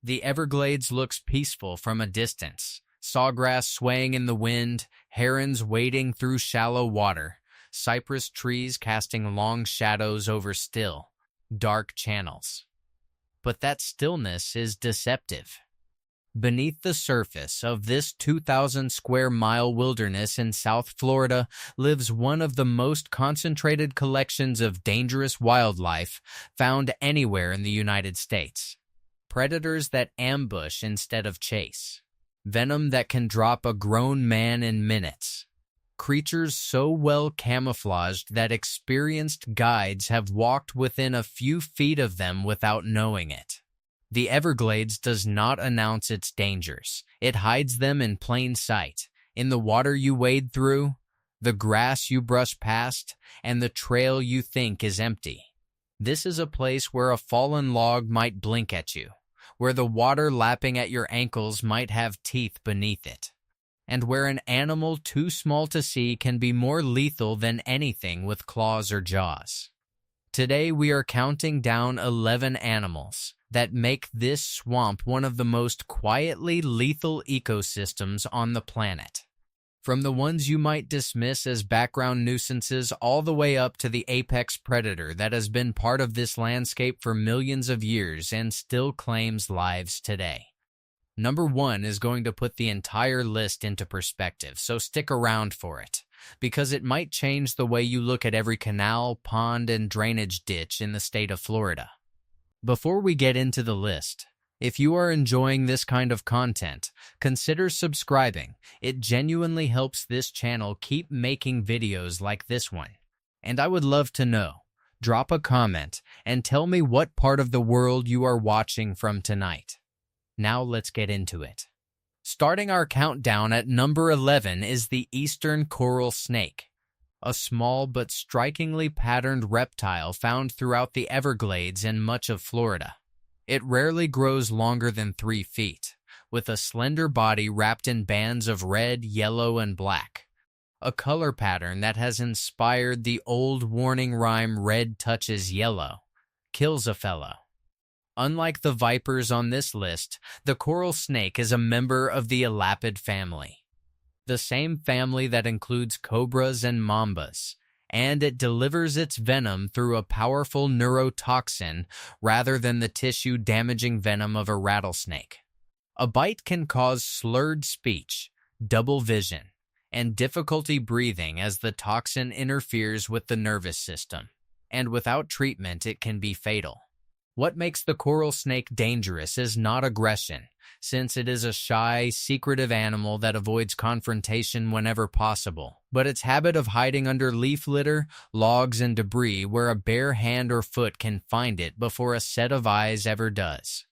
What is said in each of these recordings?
The Everglades looks peaceful from a distance. Sawgrass swaying in the wind, herons wading through shallow water, cypress trees casting long shadows over still, dark channels. But that stillness is deceptive. Beneath the surface of this 2,000 square mile wilderness in South Florida lives one of the most concentrated collections of dangerous wildlife found anywhere in the United States. Predators that ambush instead of chase. Venom that can drop a grown man in minutes. Creatures so well camouflaged that experienced guides have walked within a few feet of them without knowing it. The Everglades does not announce its dangers. It hides them in plain sight, in the water you wade through, the grass you brush past, and the trail you think is empty. This is a place where a fallen log might blink at you, where the water lapping at your ankles might have teeth beneath it, and where an animal too small to see can be more lethal than anything with claws or jaws. Today we are counting down 11 animals that make this swamp one of the most quietly lethal ecosystems on the planet. From the ones you might dismiss as background nuisances all the way up to the apex predator that has been part of this landscape for millions of years and still claims lives today. Number 1 is going to put the entire list into perspective, so stick around for it, because it might change the way you look at every canal, pond, and drainage ditch in the state of Florida. Before we get into the list, if you are enjoying this kind of content, consider subscribing. It genuinely helps this channel keep making videos like this one. And I would love to know. Drop a comment and tell me what part of the world you are watching from tonight. Now let's get into it. Starting our countdown at number 11 is the eastern coral snake, a small but strikingly patterned reptile found throughout the Everglades and much of Florida. It rarely grows longer than 3 feet, with a slender body wrapped in bands of red, yellow, and black, a color pattern that has inspired the old warning rhyme "Red touches yellow, kills a fellow." Unlike the vipers on this list, the coral snake is a member of the elapid family, the same family that includes cobras and mambas, and it delivers its venom through a powerful neurotoxin rather than the tissue-damaging venom of a rattlesnake. A bite can cause slurred speech, double vision, and difficulty breathing as the toxin interferes with the nervous system, and without treatment it can be fatal. What makes the coral snake dangerous is not aggression, since it is a shy, secretive animal that avoids confrontation whenever possible, but its habit of hiding under leaf litter, logs, and debris where a bare hand or foot can find it before a set of eyes ever does.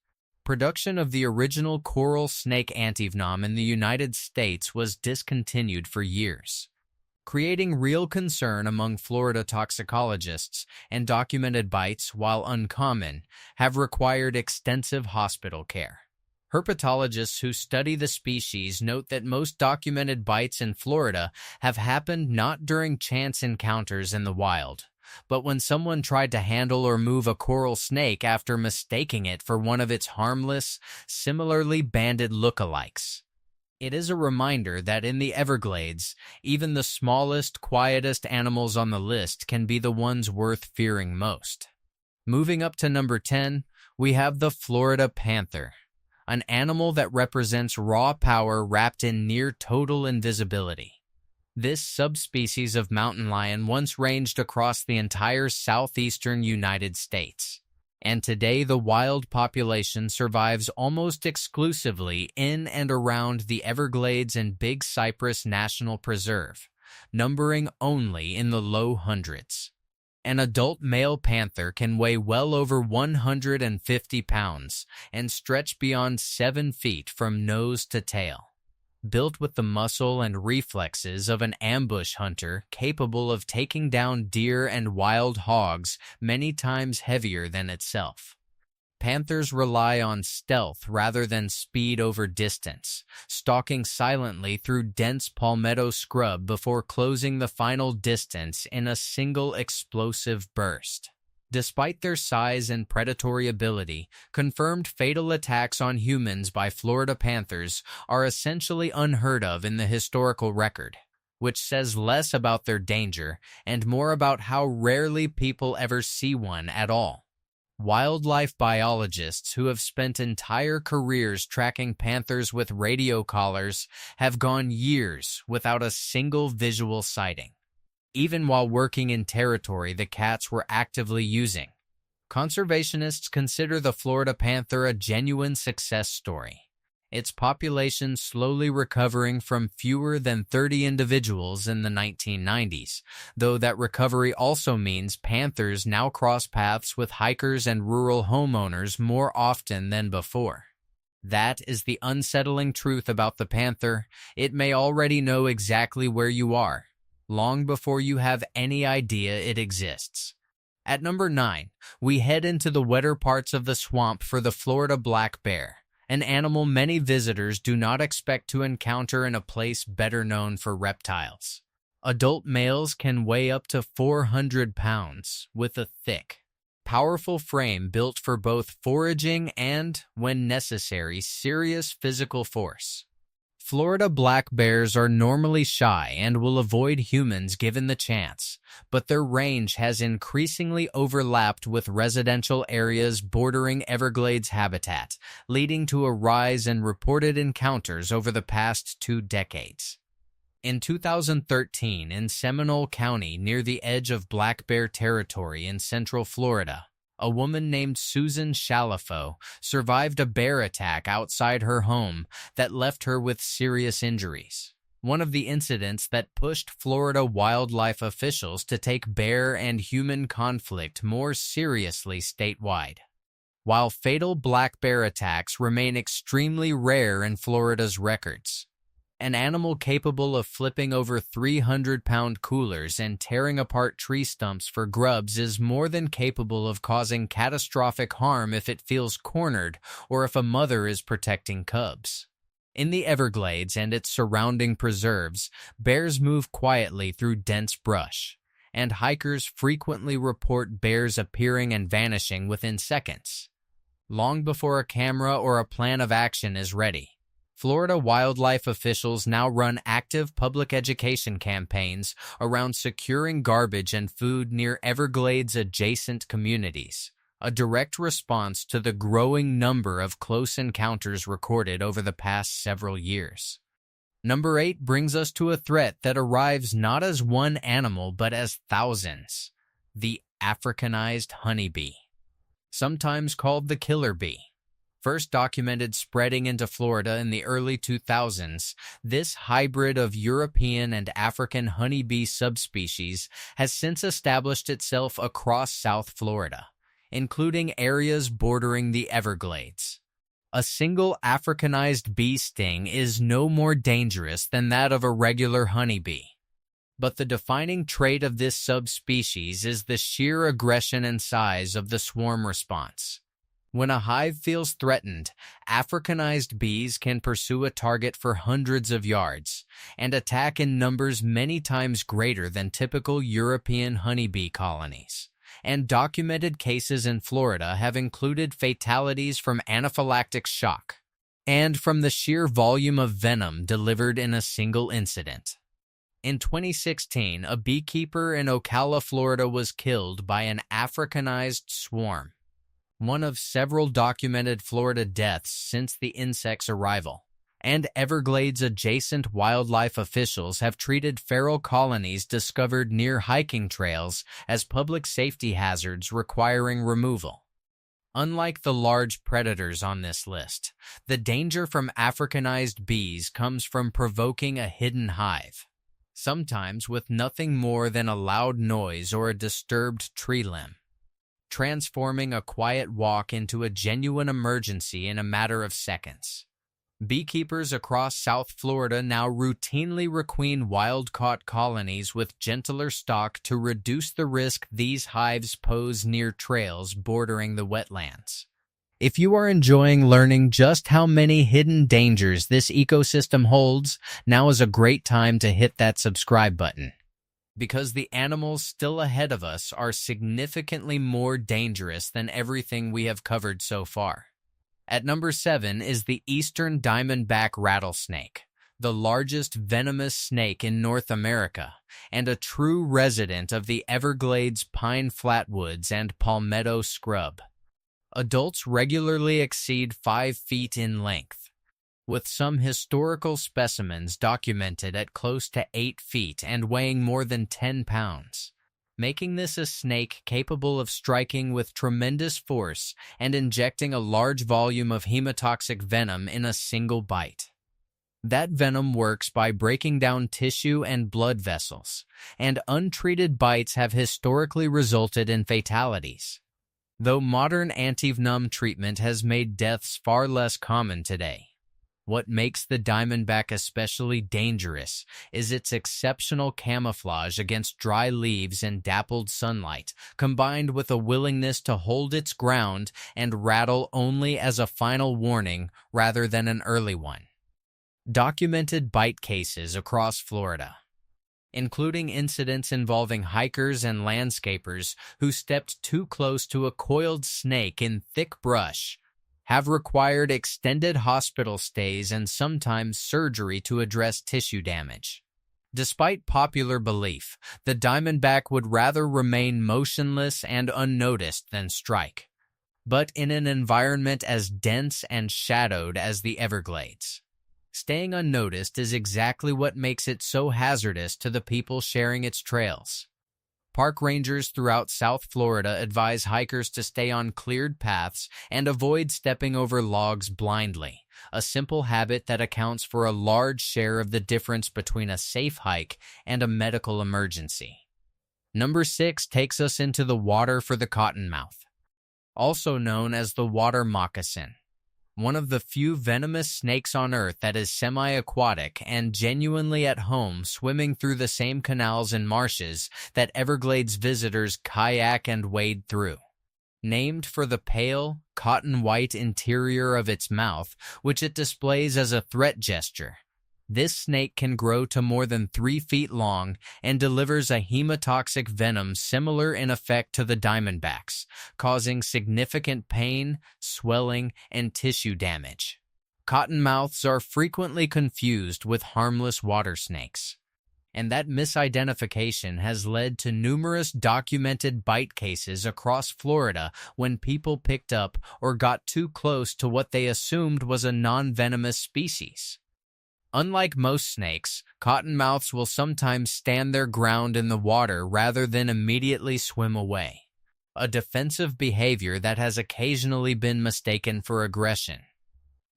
Production of the original coral snake antivenom in the United States was discontinued for years, creating real concern among Florida toxicologists, and documented bites, while uncommon, have required extensive hospital care. Herpetologists who study the species note that most documented bites in Florida have happened not during chance encounters in the wild, but when someone tried to handle or move a coral snake after mistaking it for one of its harmless, similarly banded lookalikes. It is a reminder that in the Everglades, even the smallest, quietest animals on the list can be the ones worth fearing most. Moving up to number 10, we have the Florida panther, an animal that represents raw power wrapped in near total invisibility. This subspecies of mountain lion once ranged across the entire southeastern United States, and today the wild population survives almost exclusively in and around the Everglades and Big Cypress National Preserve, numbering only in the low hundreds. An adult male panther can weigh well over 150 pounds and stretch beyond 7 feet from nose to tail. Built with the muscle and reflexes of an ambush hunter capable of taking down deer and wild hogs many times heavier than itself. Panthers rely on stealth rather than speed over distance, stalking silently through dense palmetto scrub before closing the final distance in a single explosive burst. Despite their size and predatory ability, confirmed fatal attacks on humans by Florida panthers are essentially unheard of in the historical record, which says less about their danger and more about how rarely people ever see one at all. Wildlife biologists who have spent entire careers tracking panthers with radio collars have gone years without a single visual sighting, even while working in territory the cats were actively using. Conservationists consider the Florida panther a genuine success story, its population slowly recovering from fewer than 30 individuals in the 1990s, though that recovery also means panthers now cross paths with hikers and rural homeowners more often than before. That is the unsettling truth about the panther. It may already know exactly where you are, long before you have any idea it exists. At number 9, we head into the wetter parts of the swamp for the Florida black bear, an animal many visitors do not expect to encounter in a place better known for reptiles. Adult males can weigh up to 400 pounds, with a thick, powerful frame built for both foraging and, when necessary, serious physical force. Florida black bears are normally shy and will avoid humans given the chance, but their range has increasingly overlapped with residential areas bordering Everglades habitat, leading to a rise in reported encounters over the past 2 decades. In 2013, in Seminole County near the edge of black bear territory in central Florida, a woman named Susan Shalafo survived a bear attack outside her home that left her with serious injuries. One of the incidents that pushed Florida wildlife officials to take bear and human conflict more seriously statewide. While fatal black bear attacks remain extremely rare in Florida's records, an animal capable of flipping over 300-pound coolers and tearing apart tree stumps for grubs is more than capable of causing catastrophic harm if it feels cornered or if a mother is protecting cubs. In the Everglades and its surrounding preserves, bears move quietly through dense brush, and hikers frequently report bears appearing and vanishing within seconds, long before a camera or a plan of action is ready. Florida wildlife officials now run active public education campaigns around securing garbage and food near Everglades-adjacent communities, a direct response to the growing number of close encounters recorded over the past several years. Number 8 brings us to a threat that arrives not as one animal but as thousands: the Africanized honeybee, sometimes called the killer bee. First documented spreading into Florida in the early 2000s, this hybrid of European and African honeybee subspecies has since established itself across South Florida, including areas bordering the Everglades. A single Africanized bee sting is no more dangerous than that of a regular honeybee. But the defining trait of this subspecies is the sheer aggression and size of the swarm response. When a hive feels threatened, Africanized bees can pursue a target for hundreds of yards and attack in numbers many times greater than typical European honeybee colonies. And documented cases in Florida have included fatalities from anaphylactic shock and from the sheer volume of venom delivered in a single incident. In 2016, a beekeeper in Ocala, Florida was killed by an Africanized swarm, one of several documented Florida deaths since the insect's arrival. And Everglades-adjacent wildlife officials have treated feral colonies discovered near hiking trails as public safety hazards requiring removal. Unlike the large predators on this list, the danger from Africanized bees comes from provoking a hidden hive, sometimes with nothing more than a loud noise or a disturbed tree limb, transforming a quiet walk into a genuine emergency in a matter of seconds. Beekeepers across South Florida now routinely requeen wild-caught colonies with gentler stock to reduce the risk these hives pose near trails bordering the wetlands. If you are enjoying learning just how many hidden dangers this ecosystem holds, now is a great time to hit that subscribe button. because the animals still ahead of us are significantly more dangerous than everything we have covered so far. At number 7 is the eastern diamondback rattlesnake, the largest venomous snake in North America, and a true resident of the Everglades pine flatwoods and palmetto scrub. Adults regularly exceed 5 feet in length, with some historical specimens documented at close to 8 feet and weighing more than 10 pounds, making this a snake capable of striking with tremendous force and injecting a large volume of hemotoxic venom in a single bite. That venom works by breaking down tissue and blood vessels, and untreated bites have historically resulted in fatalities. Though modern anti-venom treatment has made deaths far less common today, what makes the diamondback especially dangerous is its exceptional camouflage against dry leaves and dappled sunlight, combined with a willingness to hold its ground and rattle only as a final warning rather than an early one. Documented bite cases across Florida, including incidents involving hikers and landscapers who stepped too close to a coiled snake in thick brush, have required extended hospital stays and sometimes surgery to address tissue damage. Despite popular belief, the diamondback would rather remain motionless and unnoticed than strike, but in an environment as dense and shadowed as the Everglades, staying unnoticed is exactly what makes it so hazardous to the people sharing its trails. Park rangers throughout South Florida advise hikers to stay on cleared paths and avoid stepping over logs blindly, a simple habit that accounts for a large share of the difference between a safe hike and a medical emergency. Number 6 takes us into the water for the Cottonmouth, also known as the water moccasin, one of the few venomous snakes on Earth that is semi-aquatic and genuinely at home swimming through the same canals and marshes that Everglades visitors kayak and wade through. Named for the pale, cotton-white interior of its mouth, which it displays as a threat gesture, this snake can grow to more than 3 feet long and delivers a hemotoxic venom similar in effect to the diamondbacks, causing significant pain, swelling, and tissue damage. Cottonmouths are frequently confused with harmless water snakes, and that misidentification has led to numerous documented bite cases across Florida when people picked up or got too close to what they assumed was a non-venomous species. Unlike most snakes, cottonmouths will sometimes stand their ground in the water rather than immediately swim away, a defensive behavior that has occasionally been mistaken for aggression.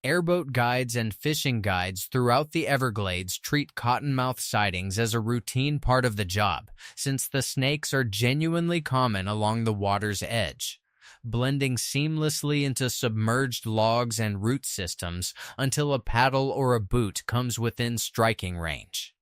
Airboat guides and fishing guides throughout the Everglades treat cottonmouth sightings as a routine part of the job, since the snakes are genuinely common along the water's edge, blending seamlessly into submerged logs and root systems until a paddle or a boot comes within striking range.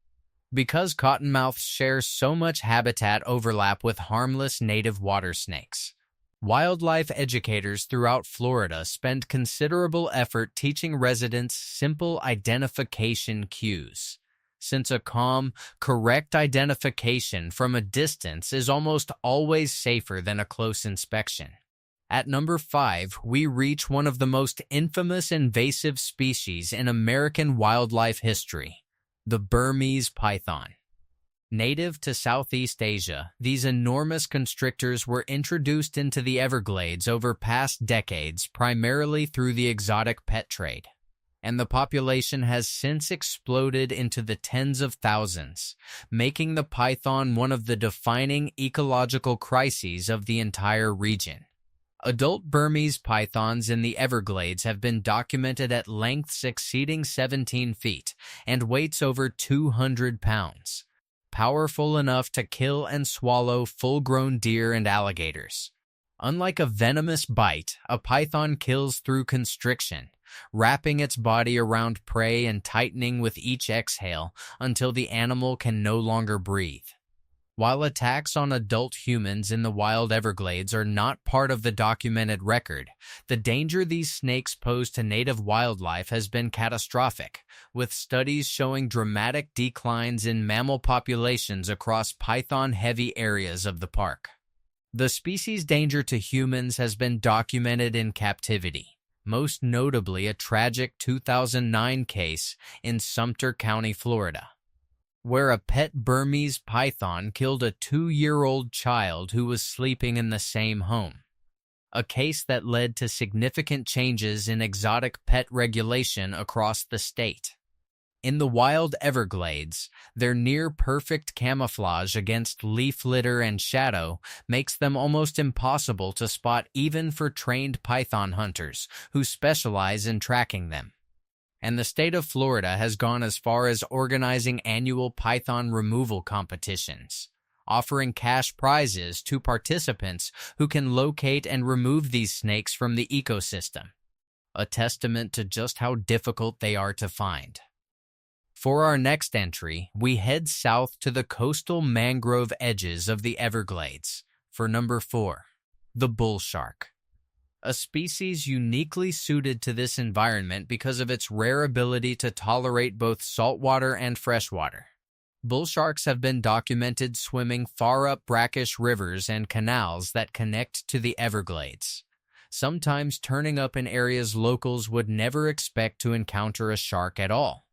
Because cottonmouths share so much habitat overlap with harmless native water snakes, wildlife educators throughout Florida spend considerable effort teaching residents simple identification cues, since a calm, correct identification from a distance is almost always safer than a close inspection. At number 5, we reach one of the most infamous invasive species in American wildlife history, the Burmese python. Native to Southeast Asia, these enormous constrictors were introduced into the Everglades over past decades primarily through the exotic pet trade, and the population has since exploded into the tens of thousands, making the python one of the defining ecological crises of the entire region. Adult Burmese pythons in the Everglades have been documented at lengths exceeding 17 feet and weights over 200 pounds, powerful enough to kill and swallow full-grown deer and alligators. Unlike a venomous bite, a python kills through constriction, wrapping its body around prey and tightening with each exhale until the animal can no longer breathe. While attacks on adult humans in the wild Everglades are not part of the documented record, the danger these snakes pose to native wildlife has been catastrophic, with studies showing dramatic declines in mammal populations across python-heavy areas of the park. The species' danger to humans has been documented in captivity, most notably a tragic 2009 case in Sumter County, Florida, where a pet Burmese python killed a 2-year-old child who was sleeping in the same home, a case that led to significant changes in exotic pet regulation across the state. In the wild Everglades, their near-perfect camouflage against leaf litter and shadow makes them almost impossible to spot even for trained python hunters who specialize in tracking them. And the state of Florida has gone as far as organizing annual python removal competitions, offering cash prizes to participants who can locate and remove these snakes from the ecosystem, a testament to just how difficult they are to find. For our next entry, we head south to the coastal mangrove edges of the Everglades for number 4, the bull shark. A species uniquely suited to this environment because of its rare ability to tolerate both saltwater and freshwater. Bull sharks have been documented swimming far up brackish rivers and canals that connect to the Everglades, sometimes turning up in areas locals would never expect to encounter a shark at all.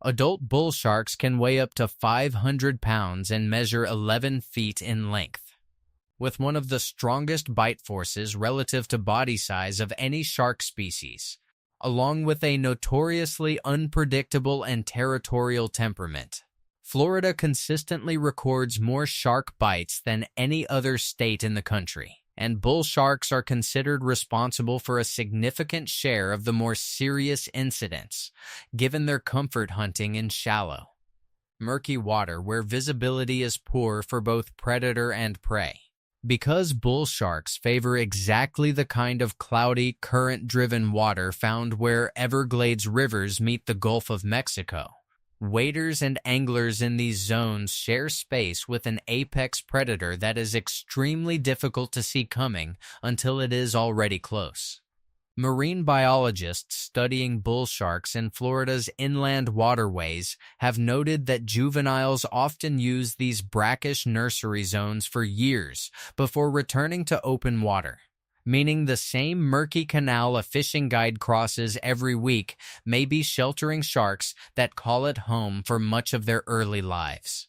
Adult bull sharks can weigh up to 500 pounds and measure 11 feet in length, with one of the strongest bite forces relative to body size of any shark species, along with a notoriously unpredictable and territorial temperament. Florida consistently records more shark bites than any other state in the country, and bull sharks are considered responsible for a significant share of the more serious incidents, given their comfort hunting in shallow, murky water where visibility is poor for both predator and prey. Because bull sharks favor exactly the kind of cloudy, current-driven water found where Everglades rivers meet the Gulf of Mexico, waders and anglers in these zones share space with an apex predator that is extremely difficult to see coming until it is already close. Marine biologists studying bull sharks in Florida's inland waterways have noted that juveniles often use these brackish nursery zones for years before returning to open water, meaning the same murky canal a fishing guide crosses every week may be sheltering sharks that call it home for much of their early lives.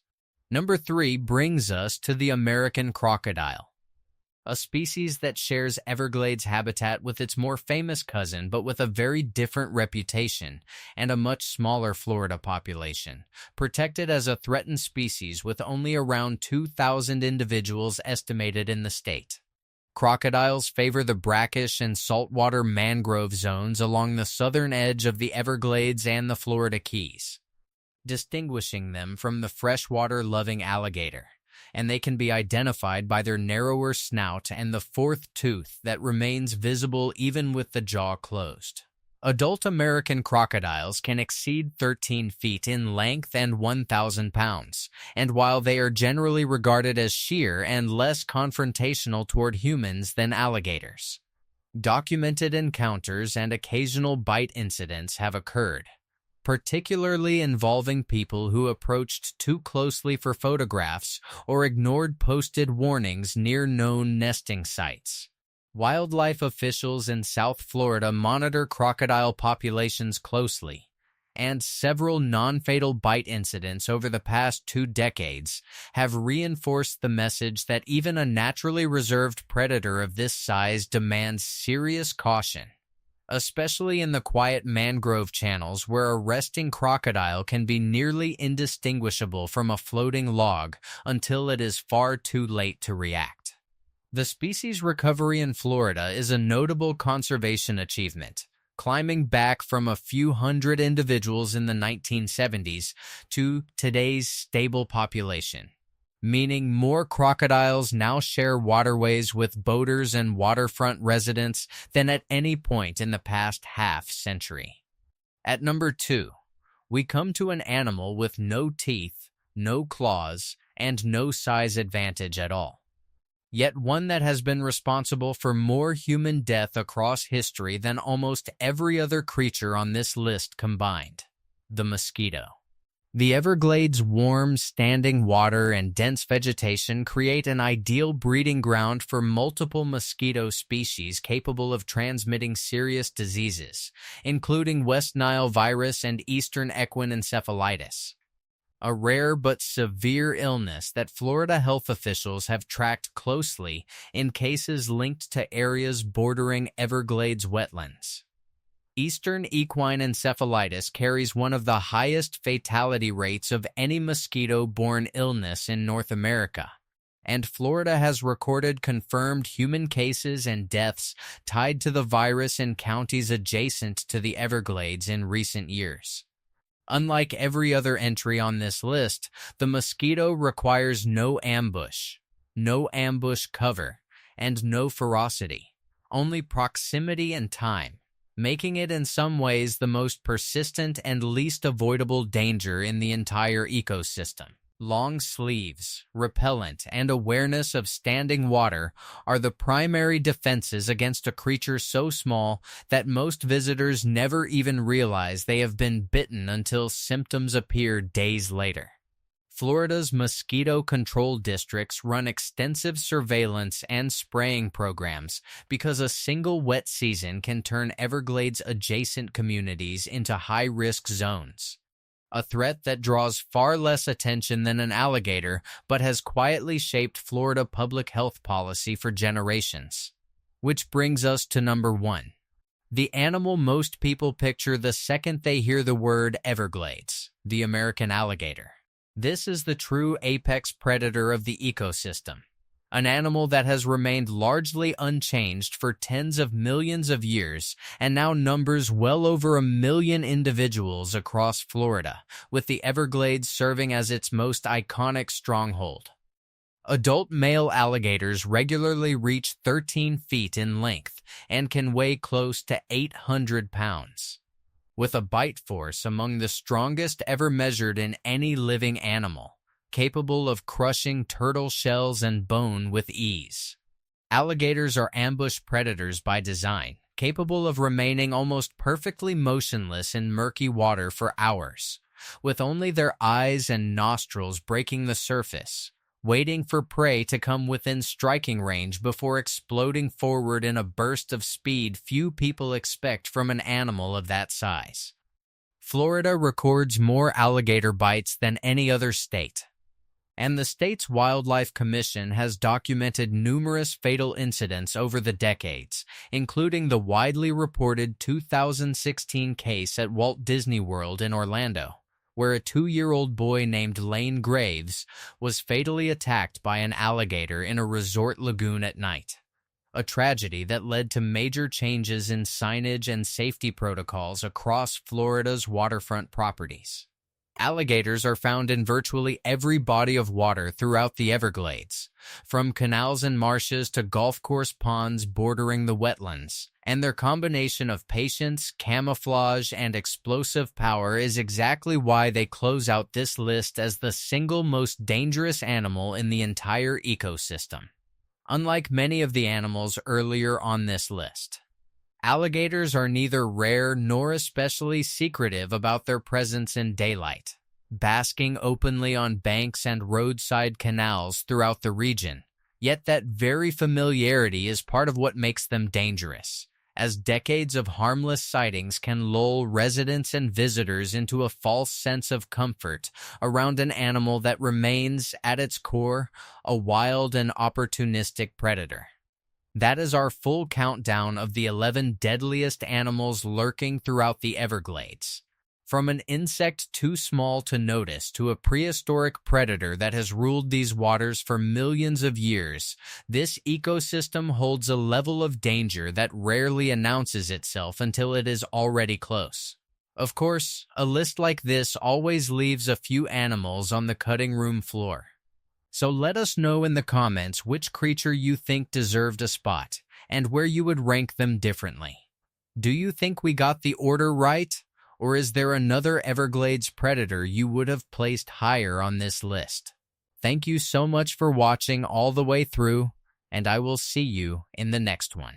Number 3 brings us to the American crocodile, a species that shares Everglades habitat with its more famous cousin but with a very different reputation and a much smaller Florida population, protected as a threatened species with only around 2,000 individuals estimated in the state. Crocodiles favor the brackish and saltwater mangrove zones along the southern edge of the Everglades and the Florida Keys, distinguishing them from the freshwater-loving alligator, and they can be identified by their narrower snout and the fourth tooth that remains visible even with the jaw closed. Adult American crocodiles can exceed 13 feet in length and 1,000 pounds, and while they are generally regarded as sheer and less confrontational toward humans than alligators, documented encounters and occasional bite incidents have occurred, particularly involving people who approached too closely for photographs or ignored posted warnings near known nesting sites. Wildlife officials in South Florida monitor crocodile populations closely, and several non-fatal bite incidents over the past 2 decades have reinforced the message that even a naturally reserved predator of this size demands serious caution, especially in the quiet mangrove channels where a resting crocodile can be nearly indistinguishable from a floating log until it is far too late to react. The species' recovery in Florida is a notable conservation achievement, climbing back from a few hundred individuals in the 1970s to today's stable population, meaning more crocodiles now share waterways with boaters and waterfront residents than at any point in the past half-century. At number 2, we come to an animal with no teeth, no claws, and no size advantage at all. Yet one that has been responsible for more human death across history than almost every other creature on this list combined: the mosquito. The Everglades' warm, standing water and dense vegetation create an ideal breeding ground for multiple mosquito species capable of transmitting serious diseases, including West Nile virus and Eastern equine encephalitis, a rare but severe illness that Florida health officials have tracked closely in cases linked to areas bordering Everglades wetlands. Eastern equine encephalitis carries one of the highest fatality rates of any mosquito-borne illness in North America, and Florida has recorded confirmed human cases and deaths tied to the virus in counties adjacent to the Everglades in recent years. Unlike every other entry on this list, the mosquito requires no ambush cover, and no ferocity, only proximity and time, making it in some ways the most persistent and least avoidable danger in the entire ecosystem. Long sleeves, repellent, and awareness of standing water are the primary defenses against a creature so small that most visitors never even realize they have been bitten until symptoms appear days later. Florida's mosquito control districts run extensive surveillance and spraying programs because a single wet season can turn Everglades adjacent communities into high-risk zones. A threat that draws far less attention than an alligator, but has quietly shaped Florida public health policy for generations. Which brings us to number 1. The animal most people picture the second they hear the word Everglades: the American alligator. This is the true apex predator of the ecosystem, an animal that has remained largely unchanged for tens of millions of years and now numbers well over 1 million individuals across Florida, with the Everglades serving as its most iconic stronghold. Adult male alligators regularly reach 13 feet in length and can weigh close to 800 pounds. With a bite force among the strongest ever measured in any living animal, capable of crushing turtle shells and bone with ease. Alligators are ambush predators by design, capable of remaining almost perfectly motionless in murky water for hours, with only their eyes and nostrils breaking the surface, waiting for prey to come within striking range before exploding forward in a burst of speed few people expect from an animal of that size. Florida records more alligator bites than any other state, and the state's Wildlife Commission has documented numerous fatal incidents over the decades, including the widely reported 2016 case at Walt Disney World in Orlando, where a 2-year-old boy named Lane Graves was fatally attacked by an alligator in a resort lagoon at night. A tragedy that led to major changes in signage and safety protocols across Florida's waterfront properties. Alligators are found in virtually every body of water throughout the Everglades, from canals and marshes to golf course ponds bordering the wetlands, and their combination of patience, camouflage, and explosive power is exactly why they close out this list as the single most dangerous animal in the entire ecosystem. Unlike many of the animals earlier on this list, alligators are neither rare nor especially secretive about their presence in daylight, basking openly on banks and roadside canals throughout the region. Yet that very familiarity is part of what makes them dangerous, as decades of harmless sightings can lull residents and visitors into a false sense of comfort around an animal that remains, at its core, a wild and opportunistic predator. That is our full countdown of the 11 deadliest animals lurking throughout the Everglades. From an insect too small to notice to a prehistoric predator that has ruled these waters for millions of years, this ecosystem holds a level of danger that rarely announces itself until it is already close. Of course, a list like this always leaves a few animals on the cutting room floor. So let us know in the comments which creature you think deserved a spot, and where you would rank them differently. Do you think we got the order right? Or is there another Everglades predator you would have placed higher on this list? Thank you so much for watching all the way through, and I will see you in the next one.